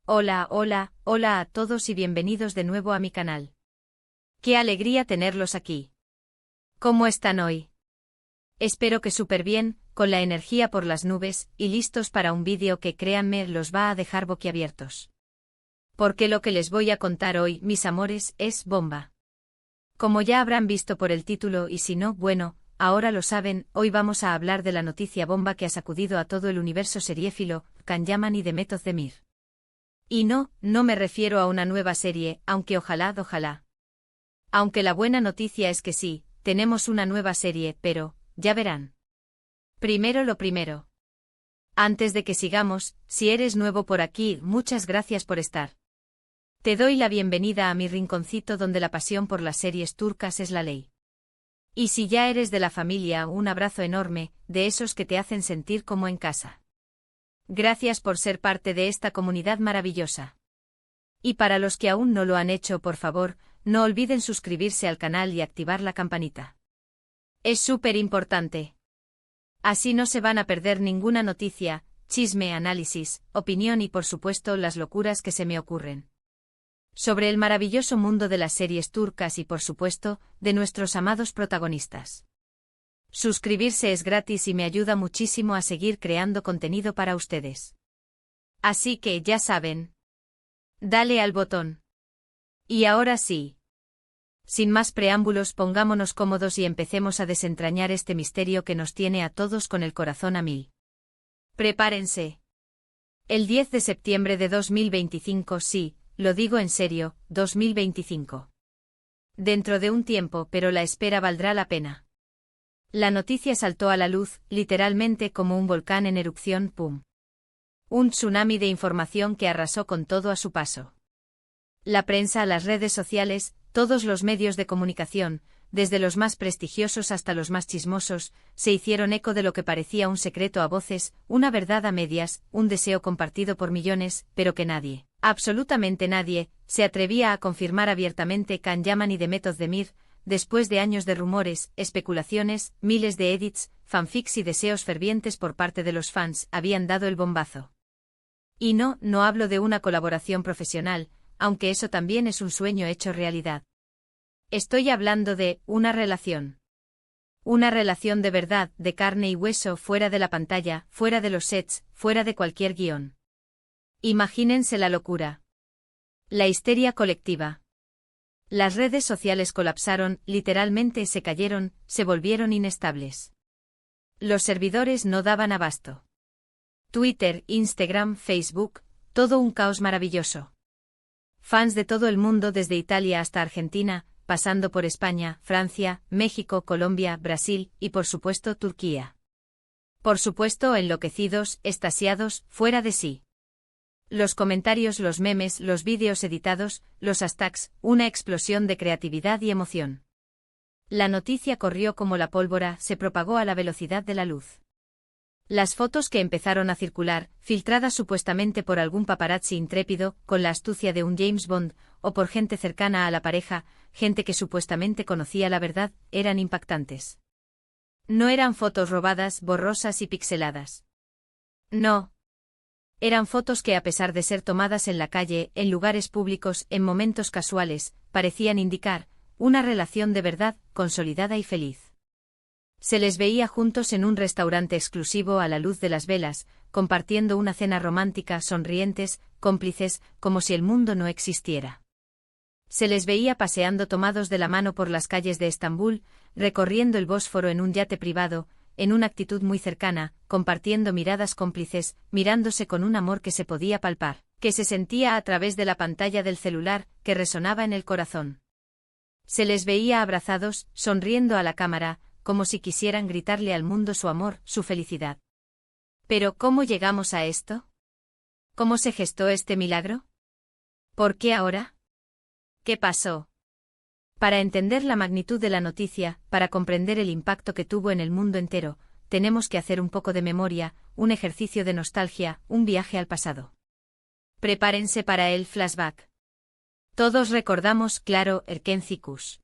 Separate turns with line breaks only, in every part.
Hola, hola, hola a todos y bienvenidos de nuevo a mi canal. Qué alegría tenerlos aquí. ¿Cómo están hoy? Espero que súper bien, con la energía por las nubes, y listos para un vídeo que créanme los va a dejar boquiabiertos. Porque lo que les voy a contar hoy, mis amores, es bomba. Como ya habrán visto por el título y si no, bueno, ahora lo saben, hoy vamos a hablar de la noticia bomba que ha sacudido a todo el universo seriéfilo, Can Yaman y Demet Özdemir. Y no me refiero a una nueva serie, aunque ojalá. Aunque la buena noticia es que sí, tenemos una nueva serie, pero, ya verán. Primero lo primero. Antes de que sigamos, si eres nuevo por aquí, muchas gracias por estar. Te doy la bienvenida a mi rinconcito donde la pasión por las series turcas es la ley. Y si ya eres de la familia, un abrazo enorme, de esos que te hacen sentir como en casa. Gracias por ser parte de esta comunidad maravillosa. Y para los que aún no lo han hecho, por favor, no olviden suscribirse al canal y activar la campanita. Es súper importante. Así no se van a perder ninguna noticia, chisme, análisis, opinión y por supuesto las locuras que se me ocurren. Sobre el maravilloso mundo de las series turcas y por supuesto, de nuestros amados protagonistas. Suscribirse es gratis y me ayuda muchísimo a seguir creando contenido para ustedes. Así que ya saben. Dale al botón. Y ahora sí. Sin más preámbulos, pongámonos cómodos y empecemos a desentrañar este misterio que nos tiene a todos con el corazón a mil. Prepárense. El 10 de septiembre de 2025, sí, lo digo en serio, 2025. Dentro de un tiempo, pero la espera valdrá la pena. La noticia saltó a la luz, literalmente como un volcán en erupción, ¡pum! Un tsunami de información que arrasó con todo a su paso. La prensa, las redes sociales, todos los medios de comunicación, desde los más prestigiosos hasta los más chismosos, se hicieron eco de lo que parecía un secreto a voces, una verdad a medias, un deseo compartido por millones, pero que nadie, absolutamente nadie, se atrevía a confirmar abiertamente. Can Yaman y Demet Özdemir, después de años de rumores, especulaciones, miles de edits, fanfics y deseos fervientes por parte de los fans, habían dado el bombazo. Y no hablo de una colaboración profesional, aunque eso también es un sueño hecho realidad. Estoy hablando de una relación. Una relación de verdad, de carne y hueso, fuera de la pantalla, fuera de los sets, fuera de cualquier guión. Imagínense la locura. La histeria colectiva. Las redes sociales colapsaron, literalmente se cayeron, se volvieron inestables. Los servidores no daban abasto. Twitter, Instagram, Facebook, todo un caos maravilloso. Fans de todo el mundo desde Italia hasta Argentina, pasando por España, Francia, México, Colombia, Brasil y por supuesto Turquía. Por supuesto enloquecidos, extasiados, fuera de sí. Los comentarios, los memes, los vídeos editados, los hashtags, una explosión de creatividad y emoción. La noticia corrió como la pólvora, se propagó a la velocidad de la luz. Las fotos que empezaron a circular, filtradas supuestamente por algún paparazzi intrépido, con la astucia de un James Bond, o por gente cercana a la pareja, gente que supuestamente conocía la verdad, eran impactantes. No eran fotos robadas, borrosas y pixeladas. No. Eran fotos que a pesar de ser tomadas en la calle, en lugares públicos, en momentos casuales, parecían indicar una relación de verdad, consolidada y feliz. Se les veía juntos en un restaurante exclusivo a la luz de las velas, compartiendo una cena romántica, sonrientes, cómplices, como si el mundo no existiera. Se les veía paseando tomados de la mano por las calles de Estambul, recorriendo el Bósforo en un yate privado, en una actitud muy cercana, compartiendo miradas cómplices, mirándose con un amor que se podía palpar, que se sentía a través de la pantalla del celular, que resonaba en el corazón. Se les veía abrazados, sonriendo a la cámara, como si quisieran gritarle al mundo su amor, su felicidad. Pero ¿cómo llegamos a esto? ¿Cómo se gestó este milagro? ¿Por qué ahora? ¿Qué pasó? Para entender la magnitud de la noticia, para comprender el impacto que tuvo en el mundo entero, tenemos que hacer un poco de memoria, un ejercicio de nostalgia, un viaje al pasado. Prepárense para el flashback. Todos recordamos, claro, Erkenci Kuş.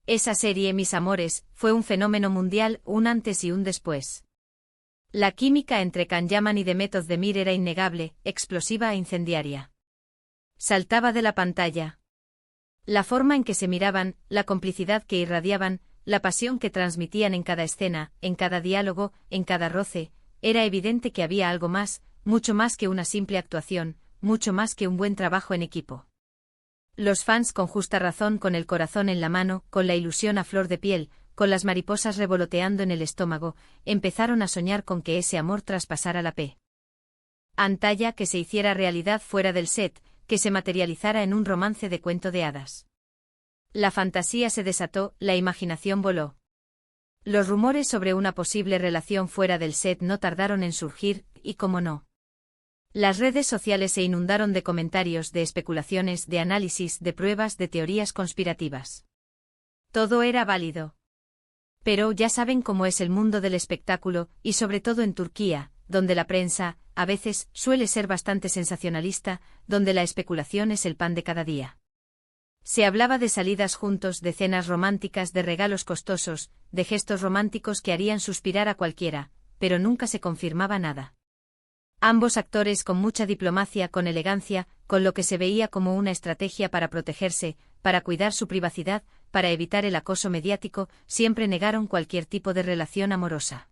Esa serie, mis amores, fue un fenómeno mundial, un antes y un después. La química entre Can Yaman y Demet Özdemir era innegable, explosiva e incendiaria. saltaba de la pantalla. La forma en que se miraban, la complicidad que irradiaban, la pasión que transmitían en cada escena, en cada diálogo, en cada roce, era evidente que había algo más, mucho más que una simple actuación, mucho más que un buen trabajo en equipo. Los fans con justa razón, con el corazón en la mano, con la ilusión a flor de piel, con las mariposas revoloteando en el estómago, empezaron a soñar con que ese amor traspasara la pantalla, que se hiciera realidad fuera del set, que se materializara en un romance de cuento de hadas. La fantasía se desató, la imaginación voló. Los rumores sobre una posible relación fuera del set no tardaron en surgir, y cómo no. Las redes sociales se inundaron de comentarios, de especulaciones, de análisis, de pruebas, de teorías conspirativas. Todo era válido. Pero ya saben cómo es el mundo del espectáculo, y sobre todo en Turquía, donde la prensa, a veces, suele ser bastante sensacionalista, donde la especulación es el pan de cada día. Se hablaba de salidas juntos, de cenas románticas, de regalos costosos, de gestos románticos que harían suspirar a cualquiera, pero nunca se confirmaba nada. Ambos actores, con mucha diplomacia, con elegancia, con lo que se veía como una estrategia para protegerse, para cuidar su privacidad, para evitar el acoso mediático, siempre negaron cualquier tipo de relación amorosa.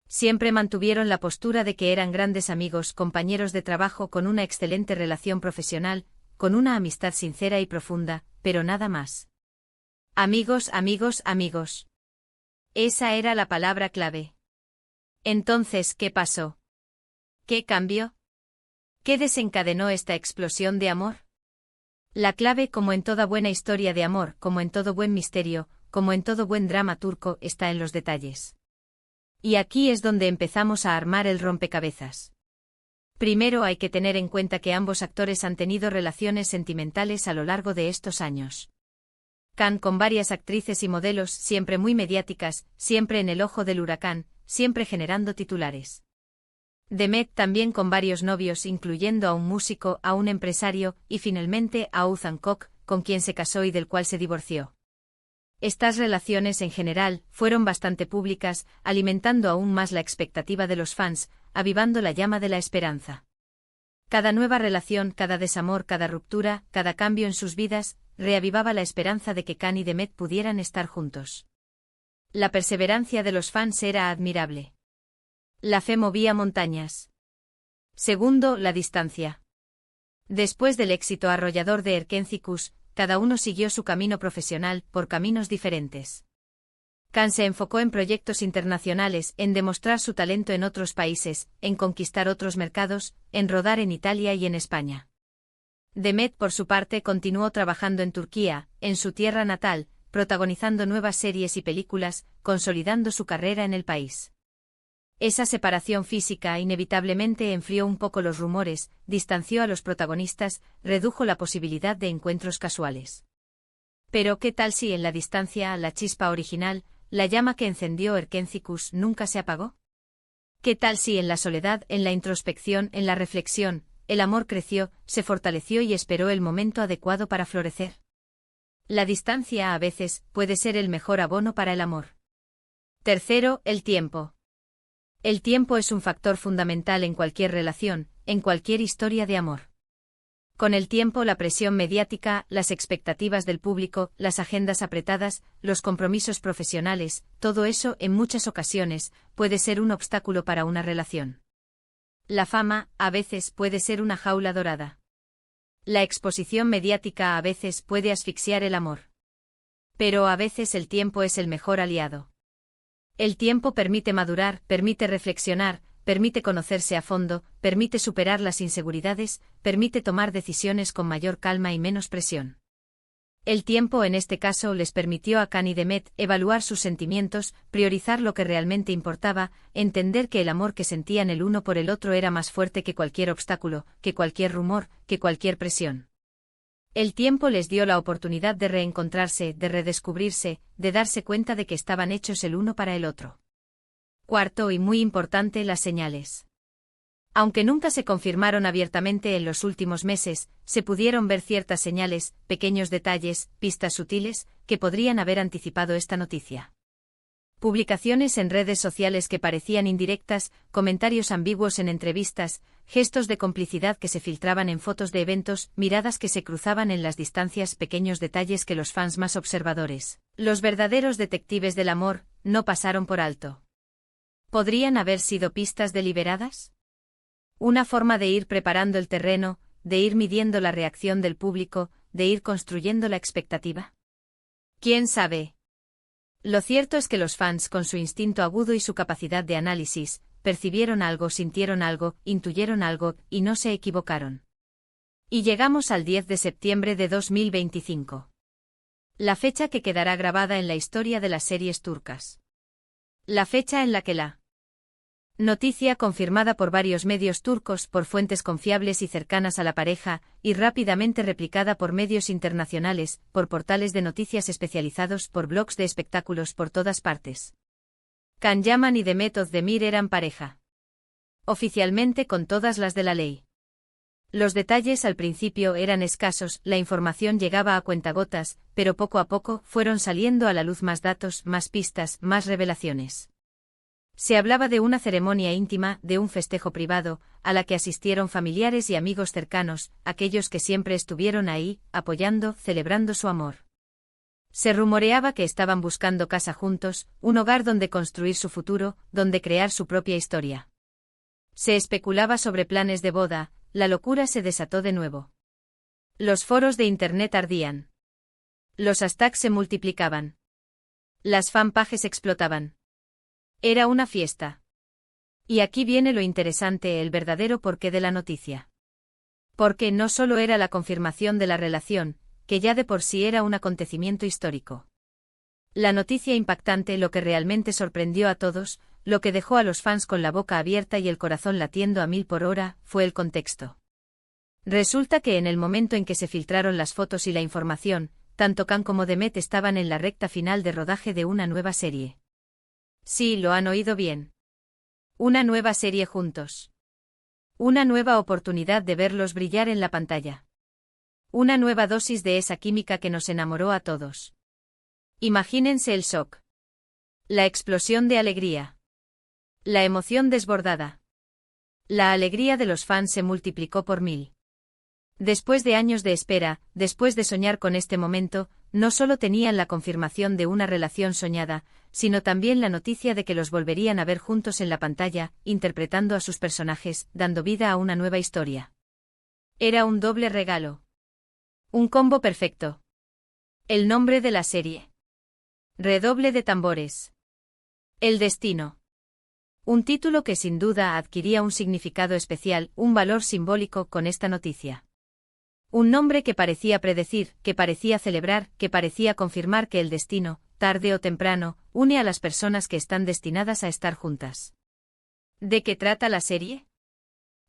Siempre mantuvieron la postura de que eran grandes amigos, compañeros de trabajo con una excelente relación profesional, con una amistad sincera y profunda, pero nada más. Amigos, amigos, amigos. Esa era la palabra clave. Entonces, ¿qué pasó? ¿Qué cambió? ¿Qué desencadenó esta explosión de amor? La clave, como en toda buena historia de amor, como en todo buen misterio, como en todo buen drama turco, está en los detalles. Y aquí es donde empezamos a armar el rompecabezas. Primero hay que tener en cuenta que ambos actores han tenido relaciones sentimentales a lo largo de estos años. Can con varias actrices y modelos, siempre muy mediáticas, siempre en el ojo del huracán, siempre generando titulares. Demet también con varios novios, incluyendo a un músico, a un empresario, y finalmente a Oğuzhan Koç, con quien se casó y del cual se divorció. Estas relaciones en general fueron bastante públicas, alimentando aún más la expectativa de los fans, avivando la llama de la esperanza. Cada nueva relación, cada desamor, cada ruptura, cada cambio en sus vidas, reavivaba la esperanza de que Can y Demet pudieran estar juntos. La perseverancia de los fans era admirable. La fe movía montañas. Segundo, la distancia. Después del éxito arrollador de Erkenci, cada uno siguió su camino profesional, por caminos diferentes. Can se enfocó en proyectos internacionales, en demostrar su talento en otros países, en conquistar otros mercados, en rodar en Italia y en España. Demet, por su parte, continuó trabajando en Turquía, en su tierra natal, protagonizando nuevas series y películas, consolidando su carrera en el país. Esa separación física inevitablemente enfrió un poco los rumores, distanció a los protagonistas, redujo la posibilidad de encuentros casuales. Pero ¿qué tal si en la distancia, la chispa original, la llama que encendió Erkenci nunca se apagó? ¿Qué tal si en la soledad, en la introspección, en la reflexión, el amor creció, se fortaleció y esperó el momento adecuado para florecer? La distancia a veces puede ser el mejor abono para el amor. Tercero, el tiempo. El tiempo es un factor fundamental en cualquier relación, en cualquier historia de amor. Con el tiempo, la presión mediática, las expectativas del público, las agendas apretadas, los compromisos profesionales, todo eso, en muchas ocasiones, puede ser un obstáculo para una relación. La fama, a veces, puede ser una jaula dorada. La exposición mediática a veces puede asfixiar el amor. Pero a veces el tiempo es el mejor aliado. El tiempo permite madurar, permite reflexionar, permite conocerse a fondo, permite superar las inseguridades, permite tomar decisiones con mayor calma y menos presión. El tiempo en este caso les permitió a Can y Demet evaluar sus sentimientos, priorizar lo que realmente importaba, entender que el amor que sentían el uno por el otro era más fuerte que cualquier obstáculo, que cualquier rumor, que cualquier presión. El tiempo les dio la oportunidad de reencontrarse, de redescubrirse, de darse cuenta de que estaban hechos el uno para el otro. Cuarto y muy importante, las señales. Aunque nunca se confirmaron abiertamente en los últimos meses, se pudieron ver ciertas señales, pequeños detalles, pistas sutiles, que podrían haber anticipado esta noticia. Publicaciones en redes sociales que parecían indirectas, comentarios ambiguos en entrevistas, gestos de complicidad que se filtraban en fotos de eventos, miradas que se cruzaban en las distancias, pequeños detalles que los fans más observadores, los verdaderos detectives del amor, no pasaron por alto. ¿Podrían haber sido pistas deliberadas? Una forma de ir preparando el terreno, de ir midiendo la reacción del público, de ir construyendo la expectativa. ¿Quién sabe? Lo cierto es que los fans, con su instinto agudo y su capacidad de análisis, percibieron algo, sintieron algo, intuyeron algo, y no se equivocaron. Y llegamos al 10 de septiembre de 2025. La fecha que quedará grabada en la historia de las series turcas. La fecha en la que la noticia, confirmada por varios medios turcos, por fuentes confiables y cercanas a la pareja, y rápidamente replicada por medios internacionales, por portales de noticias especializados, por blogs de espectáculos por todas partes. Can Yaman y Demet Özdemir eran pareja. Oficialmente, con todas las de la ley. Los detalles al principio eran escasos, la información llegaba a cuentagotas, pero poco a poco fueron saliendo a la luz más datos, más pistas, más revelaciones. Se hablaba de una ceremonia íntima, de un festejo privado, a la que asistieron familiares y amigos cercanos, aquellos que siempre estuvieron ahí, apoyando, celebrando su amor. Se rumoreaba que estaban buscando casa juntos, un hogar donde construir su futuro, donde crear su propia historia. Se especulaba sobre planes de boda, la locura se desató de nuevo. Los foros de internet ardían. Los hashtags se multiplicaban. Las fanpages explotaban. Era una fiesta. Y aquí viene lo interesante, el verdadero porqué de la noticia. Porque no solo era la confirmación de la relación, que ya de por sí era un acontecimiento histórico. La noticia impactante, lo que realmente sorprendió a todos, lo que dejó a los fans con la boca abierta y el corazón latiendo a 1000 por hora, fue el contexto. Resulta que en el momento en que se filtraron las fotos y la información, tanto Can como Demet estaban en la recta final de rodaje de una nueva serie. Sí, lo han oído bien. Una nueva serie juntos. Una nueva oportunidad de verlos brillar en la pantalla. Una nueva dosis de esa química que nos enamoró a todos. Imagínense el shock. La explosión de alegría. La emoción desbordada. La alegría de los fans se multiplicó por 1000. Después de años de espera, después de soñar con este momento, no solo tenían la confirmación de una relación soñada, sino también la noticia de que los volverían a ver juntos en la pantalla, interpretando a sus personajes, dando vida a una nueva historia. Era un doble regalo. Un combo perfecto. El nombre de la serie. Redoble de tambores. El destino. Un título que sin duda adquiría un significado especial, un valor simbólico con esta noticia. Un nombre que parecía predecir, que parecía celebrar, que parecía confirmar que el destino, tarde o temprano, une a las personas que están destinadas a estar juntas. ¿De qué trata la serie?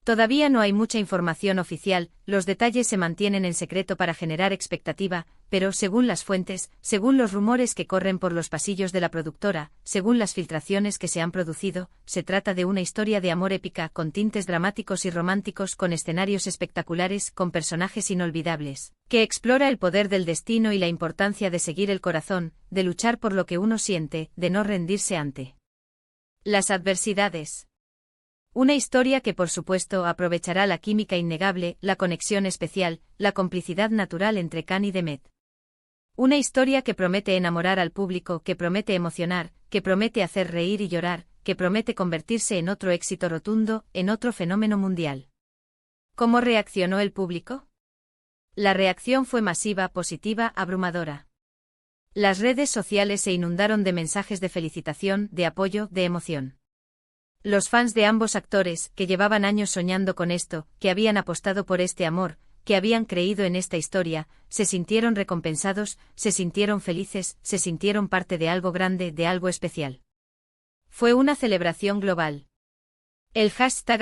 Todavía no hay mucha información oficial, los detalles se mantienen en secreto para generar expectativa, pero según las fuentes, según los rumores que corren por los pasillos de la productora, según las filtraciones que se han producido, se trata de una historia de amor épica con tintes dramáticos y románticos, con escenarios espectaculares, con personajes inolvidables, que explora el poder del destino y la importancia de seguir el corazón, de luchar por lo que uno siente, de no rendirse ante las adversidades. Una historia que por supuesto aprovechará la química innegable, la conexión especial, la complicidad natural entre Can y Demet. Una historia que promete enamorar al público, que promete emocionar, que promete hacer reír y llorar, que promete convertirse en otro éxito rotundo, en otro fenómeno mundial. ¿Cómo reaccionó el público? La reacción fue masiva, positiva, abrumadora. Las redes sociales se inundaron de mensajes de felicitación, de apoyo, de emoción. Los fans de ambos actores, que llevaban años soñando con esto, que habían apostado por este amor, que habían creído en esta historia, se sintieron recompensados, se sintieron felices, se sintieron parte de algo grande, de algo especial. Fue una celebración global. El hashtag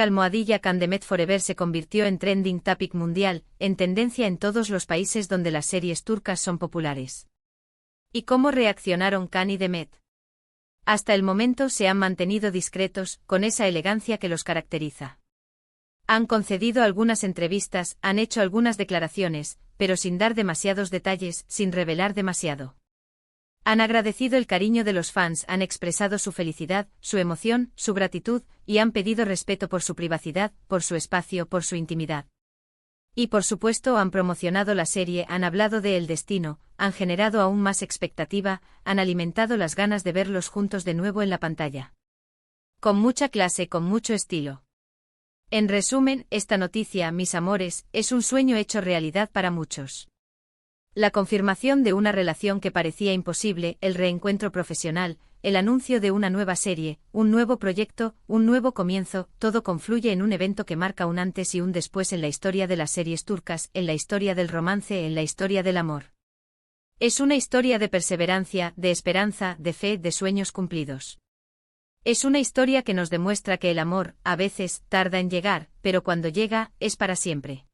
#CanDemetForever se convirtió en trending topic mundial, en tendencia en todos los países donde las series turcas son populares. ¿Y cómo reaccionaron Can y Demet? Hasta el momento se han mantenido discretos, con esa elegancia que los caracteriza. Han concedido algunas entrevistas, han hecho algunas declaraciones, pero sin dar demasiados detalles, sin revelar demasiado. Han agradecido el cariño de los fans, han expresado su felicidad, su emoción, su gratitud, y han pedido respeto por su privacidad, por su espacio, por su intimidad. Y por supuesto han promocionado la serie, han hablado de El Destino, han generado aún más expectativa, han alimentado las ganas de verlos juntos de nuevo en la pantalla. Con mucha clase, con mucho estilo. En resumen, esta noticia, mis amores, es un sueño hecho realidad para muchos. La confirmación de una relación que parecía imposible, el reencuentro profesional, el anuncio de una nueva serie, un nuevo proyecto, un nuevo comienzo, todo confluye en un evento que marca un antes y un después en la historia de las series turcas, en la historia del romance, en la historia del amor. Es una historia de perseverancia, de esperanza, de fe, de sueños cumplidos. Es una historia que nos demuestra que el amor, a veces, tarda en llegar, pero cuando llega, es para siempre.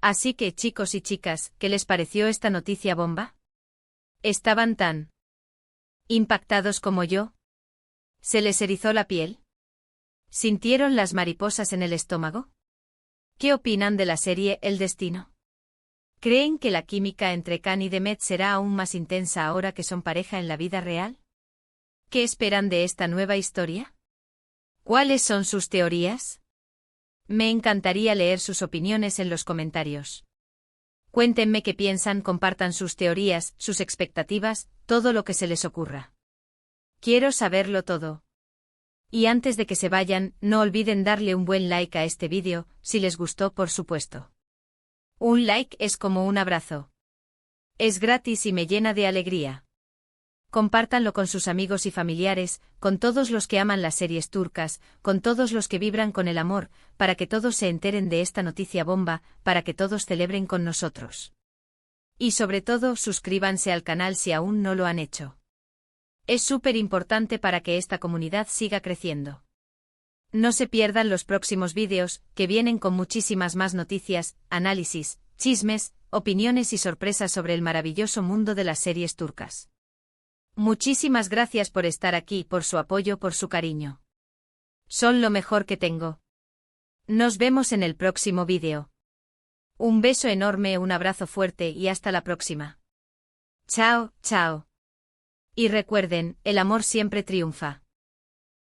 Así que, chicos y chicas, ¿qué les pareció esta noticia bomba? ¿Estaban tan impactados como yo? ¿Se les erizó la piel? ¿Sintieron las mariposas en el estómago? ¿Qué opinan de la serie El Destino? ¿Creen que la química entre Can y Demet será aún más intensa ahora que son pareja en la vida real? ¿Qué esperan de esta nueva historia? ¿Cuáles son sus teorías? Me encantaría leer sus opiniones en los comentarios. Cuéntenme qué piensan, compartan sus teorías, sus expectativas, todo lo que se les ocurra. Quiero saberlo todo. Y antes de que se vayan, no olviden darle un buen like a este vídeo, si les gustó, por supuesto. Un like es como un abrazo. Es gratis y me llena de alegría. Compártanlo con sus amigos y familiares, con todos los que aman las series turcas, con todos los que vibran con el amor, para que todos se enteren de esta noticia bomba, para que todos celebren con nosotros. Y sobre todo, suscríbanse al canal si aún no lo han hecho. Es súper importante para que esta comunidad siga creciendo. No se pierdan los próximos vídeos, que vienen con muchísimas más noticias, análisis, chismes, opiniones y sorpresas sobre el maravilloso mundo de las series turcas. Muchísimas gracias por estar aquí, por su apoyo, por su cariño. Son lo mejor que tengo. Nos vemos en el próximo vídeo. Un beso enorme, un abrazo fuerte y hasta la próxima. Chao, chao. Y recuerden, el amor siempre triunfa.